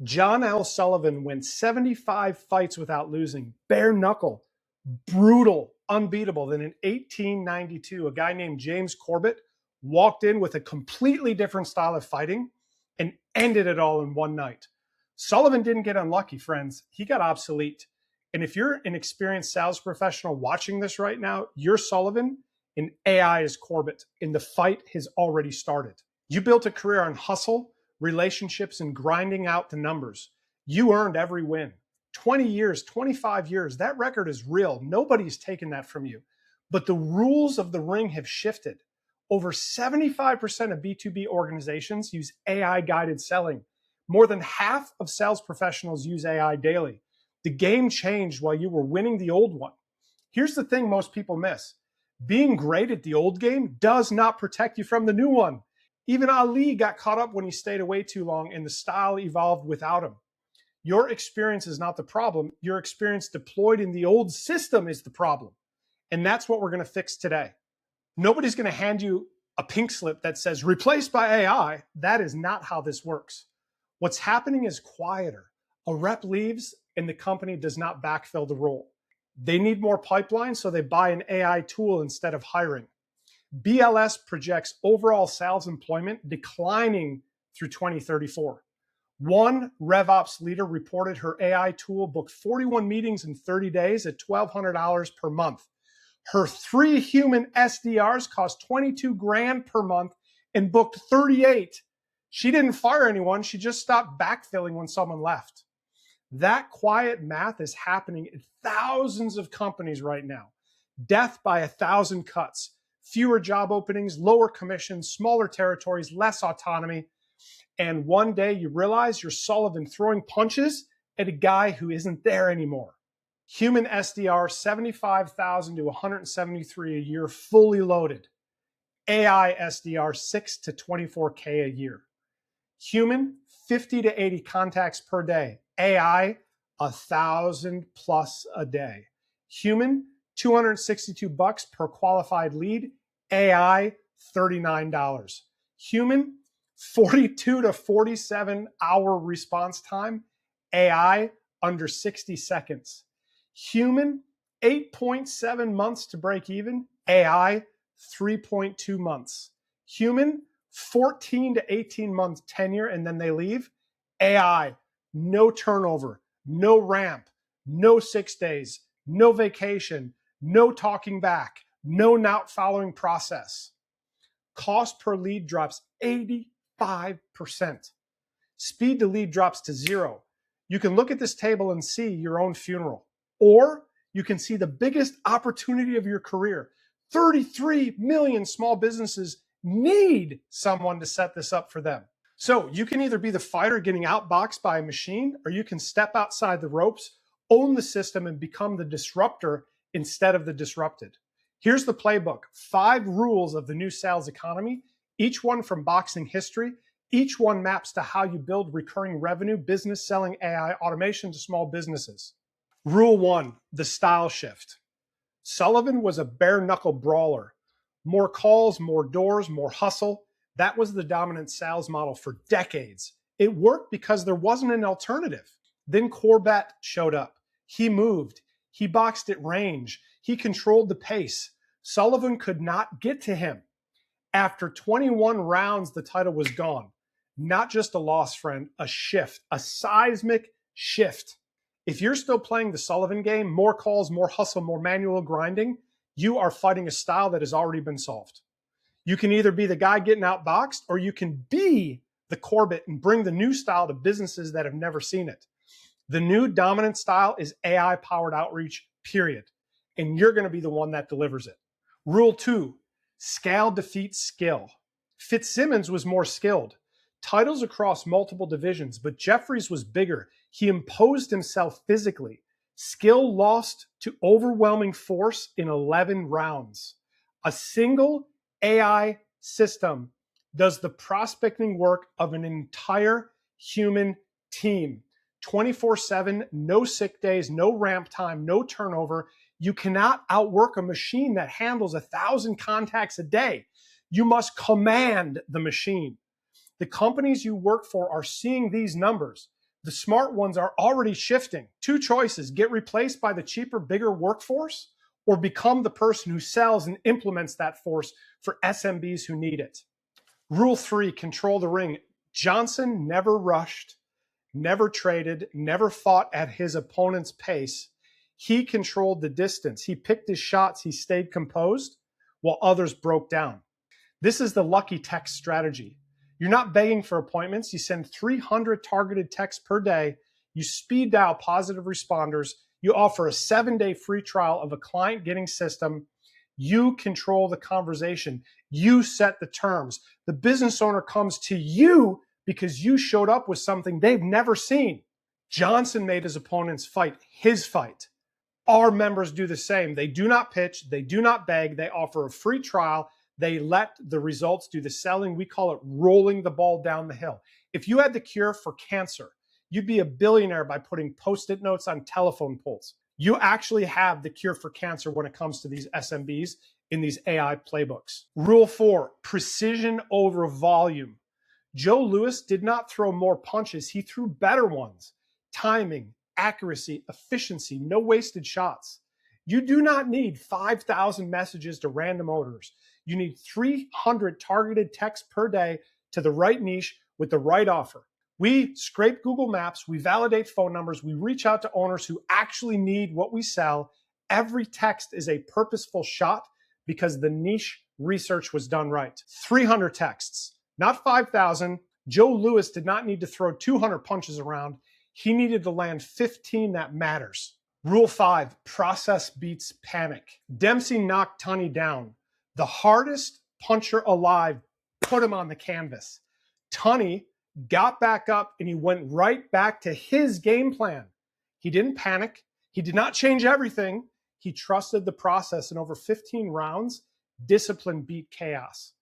John L. Sullivan went 75 fights without losing, bare knuckle, brutal, unbeatable. Then in 1892, a guy named James Corbett walked in with a completely different style of fighting and ended it all in one night. Sullivan didn't get unlucky, friends. He got obsolete. And if you're an experienced sales professional watching this right now, you're Sullivan and AI is Corbett, and the fight has already started. You built a career on hustle, relationships, and grinding out the numbers. You earned every win. 20 years, 25 years, that record is real. Nobody's taken that from you. But the rules of the ring have shifted. Over 75% of B2B organizations use AI guided selling. More than half of sales professionals use AI daily. The game changed while you were winning the old one. Here's the thing most people miss. Being great at the old game does not protect you from the new one. Even Ali got caught up when he stayed away too long and the style evolved without him. Your experience is not the problem. Your experience deployed in the old system is the problem. And that's what we're going to fix today. Nobody's going to hand you a pink slip that says replaced by AI. That is not how this works. What's happening is quieter. A rep leaves and the company does not backfill the role. They need more pipeline, so they buy an AI tool instead of hiring. BLS projects overall sales employment declining through 2034. One RevOps leader reported her AI tool booked 41 meetings in 30 days at $1,200 per month. Her 3 human SDRs cost 22 grand per month and booked 38. She didn't fire anyone. She just stopped backfilling when someone left. That quiet math is happening in thousands of companies right now. Death by 1,000 cuts, fewer job openings, lower commissions, smaller territories, less autonomy. And one day you realize you're Sullivan throwing punches at a guy who isn't there anymore. Human SDR, 75,000 to 173 a year, fully loaded. AI SDR, 6 to 24K a year. Human, 50 to 80 contacts per day. AI, 1,000 plus a day. Human, $262 per qualified lead. AI, $39. Human, 42 to 47 hour response time. AI, under 60 seconds. Human, 8.7 months to break even. AI, 3.2 months. Human, 14 to 18 month tenure and then they leave. AI, no turnover, no ramp, no 6 days, no vacation, no talking back, no not following process. Cost per lead drops 85%. Speed to lead drops to 0. You can look at this table and see your own funeral, or you can see the biggest opportunity of your career. 33 million small businesses need someone to set this up for them. So you can either be the fighter getting outboxed by a machine, or you can step outside the ropes, own the system, and become the disruptor instead of the disrupted. Here's the playbook. 5 rules of the new sales economy, each one from boxing history. Each one maps to how you build recurring revenue, business selling AI automation to small businesses. Rule 1, the style shift. Sullivan was a bare knuckle brawler. More calls, more doors, more hustle. That was the dominant sales model for decades. It worked because there wasn't an alternative. Then Corbett showed up. He moved. He boxed at range. He controlled the pace. Sullivan could not get to him. After 21 rounds, the title was gone. Not just a loss, friend, a shift, a seismic shift. If you're still playing the Sullivan game, more calls, more hustle, more manual grinding, you are fighting a style that has already been solved. You can either be the guy getting outboxed, or you can be the Corbett and bring the new style to businesses that have never seen it. The new dominant style is AI-powered outreach, period. And you're going to be the one that delivers it. Rule 2, scale defeats skill. Fitzsimmons was more skilled. Titles across multiple divisions, but Jeffries was bigger. He imposed himself physically. Skill lost to overwhelming force in 11 rounds. A single AI system does the prospecting work of an entire human team. 24/7, no sick days, no ramp time, no turnover. You cannot outwork a machine that handles 1,000 contacts a day. You must command the machine. The companies you work for are seeing these numbers. The smart ones are already shifting. Two choices: get replaced by the cheaper, bigger workforce, or become the person who sells and implements that force for SMBs who need it. Rule 3, control the ring. Johnson never rushed, never traded, never fought at his opponent's pace. He controlled the distance. He picked his shots. He stayed composed while others broke down. This is the lucky text strategy. You're not begging for appointments. You send 300 targeted texts per day. You speed dial positive responders. You offer a 7-day free trial of a client getting system. You control the conversation. You set the terms. The business owner comes to you because you showed up with something they've never seen. Johnson made his opponents fight his fight. Our members do the same. They do not pitch. They do not beg. They offer a free trial. They let the results do the selling. We call it rolling the ball down the hill. If you had the cure for cancer, you'd be a billionaire by putting Post-it notes on telephone poles. You actually have the cure for cancer when it comes to these SMBs in these AI playbooks. Rule 4, precision over volume. Joe Louis did not throw more punches. He threw better ones. Timing, accuracy, efficiency, no wasted shots. You do not need 5,000 messages to random owners. You need 300 targeted texts per day to the right niche with the right offer. We scrape Google Maps, we validate phone numbers, we reach out to owners who actually need what we sell. Every text is a purposeful shot because the niche research was done right. 300 texts, not 5,000. Joe Louis did not need to throw 200 punches around. He needed to land 15 that matters. Rule 5, process beats panic. Dempsey knocked Tunney down. The hardest puncher alive put him on the canvas. Tunney got back up and he went right back to his game plan. He didn't panic. He did not change everything. He trusted the process, and over 15 rounds, discipline beat chaos.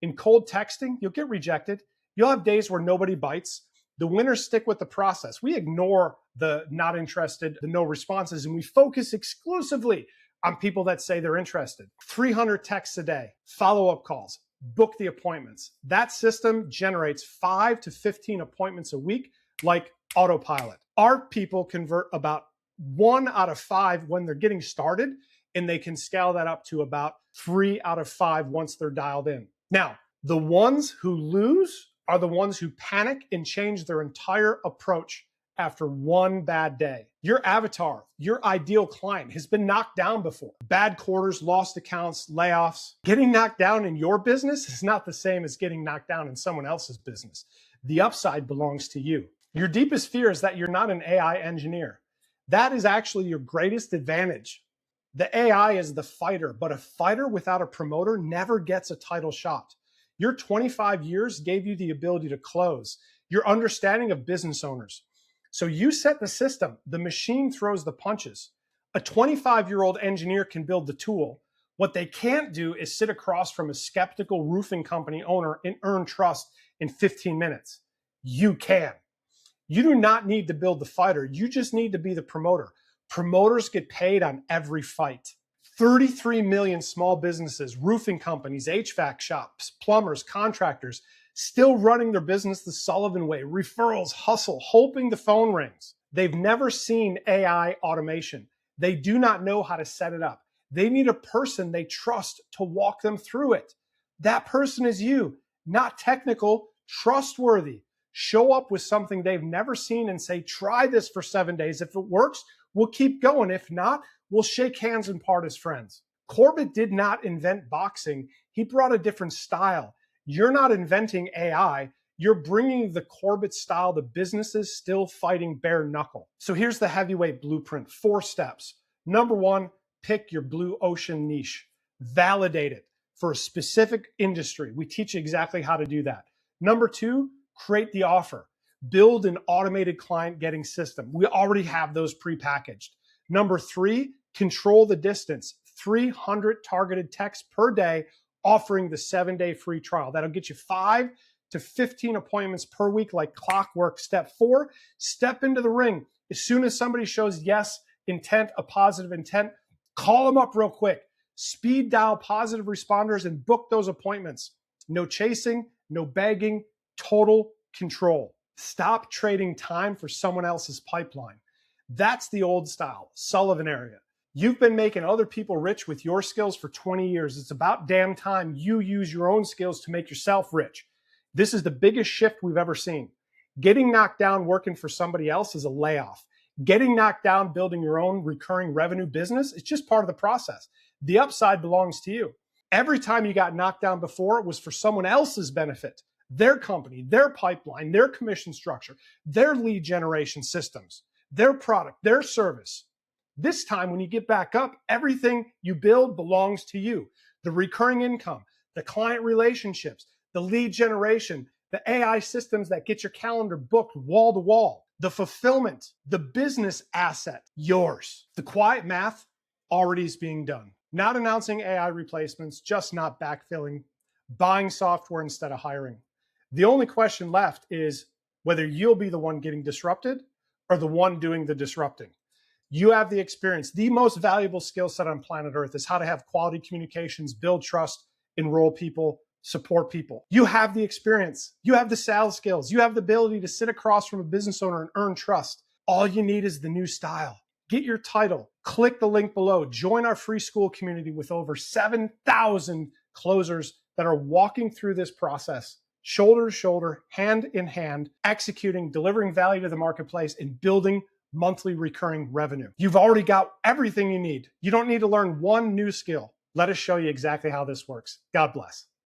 In cold texting, you'll get rejected. You'll have days where nobody bites. The winners stick with the process. We ignore the not interested, the no responses, and we focus exclusively on people that say they're interested. 300 texts a day, follow-up calls, book the appointments. That system generates 5 to 15 appointments a week like autopilot. Our people convert about 1 out of 5 when they're getting started, and they can scale that up to about 3 out of 5 once they're dialed in. Now, the ones who lose are the ones who panic and change their entire approach after one bad day. Your avatar, your ideal client, has been knocked down before. Bad quarters, lost accounts, layoffs. Getting knocked down in your business is not the same as getting knocked down in someone else's business. The upside belongs to you. Your deepest fear is that you're not an AI engineer. That is actually your greatest advantage. The AI is the fighter, but a fighter without a promoter never gets a title shot. Your 25 years gave you the ability to close, your understanding of business owners. So you set the system, the machine throws the punches. A 25-year-old engineer can build the tool. What they can't do is sit across from a skeptical roofing company owner and earn trust in 15 minutes. You can. You do not need to build the fighter. You just need to be the promoter. Promoters get paid on every fight. 33 million small businesses, roofing companies, HVAC shops, plumbers, contractors, still running their business the Sullivan way, referrals, hustle, hoping the phone rings. They've never seen AI automation. They do not know how to set it up. They need a person they trust to walk them through it. That person is you, not technical, trustworthy. Show up with something they've never seen and say, try this for 7 days. If it works, we'll keep going. If not, we'll shake hands and part as friends. Corbett did not invent boxing. He brought a different style. You're not inventing AI. You're bringing the Corbett style to businesses still fighting bare knuckle. So here's the heavyweight blueprint, 4 steps. Number 1, pick your blue ocean niche. Validate it for a specific industry. We teach you exactly how to do that. Number 2, create the offer. Build an automated client getting system. We already have those prepackaged. Number 3, control the distance. 300 targeted texts per day, offering the 7-day free trial. That'll get you 5 to 15 appointments per week like clockwork. Step 4, step into the ring. As soon as somebody shows yes, intent, a positive intent, call them up real quick. Speed dial positive responders and book those appointments. No chasing, no begging, total control. Stop trading time for someone else's pipeline. That's the old style, Sullivan area. You've been making other people rich with your skills for 20 years. It's about damn time you use your own skills to make yourself rich. This is the biggest shift we've ever seen. Getting knocked down working for somebody else is a layoff. Getting knocked down building your own recurring revenue business is just part of the process. The upside belongs to you. Every time you got knocked down before, it was for someone else's benefit, their company, their pipeline, their commission structure, their lead generation systems, their product, their service. This time, when you get back up, everything you build belongs to you. The recurring income, the client relationships, the lead generation, the AI systems that get your calendar booked wall to wall, the fulfillment, the business asset, yours. The quiet math already is being done. Not announcing AI replacements, just not backfilling, buying software instead of hiring. The only question left is whether you'll be the one getting disrupted or the one doing the disrupting. You have the experience. The most valuable skill set on planet Earth is how to have quality communications, build trust, enroll people, support people. You have the experience. You have the sales skills. You have the ability to sit across from a business owner and earn trust. All you need is the new style. Get your title. Click the link below. Join our free school community with over 7,000 closers that are walking through this process, shoulder to shoulder, hand in hand, executing, delivering value to the marketplace, and building monthly recurring revenue. You've already got everything you need. You don't need to learn one new skill. Let us show you exactly how this works. God bless.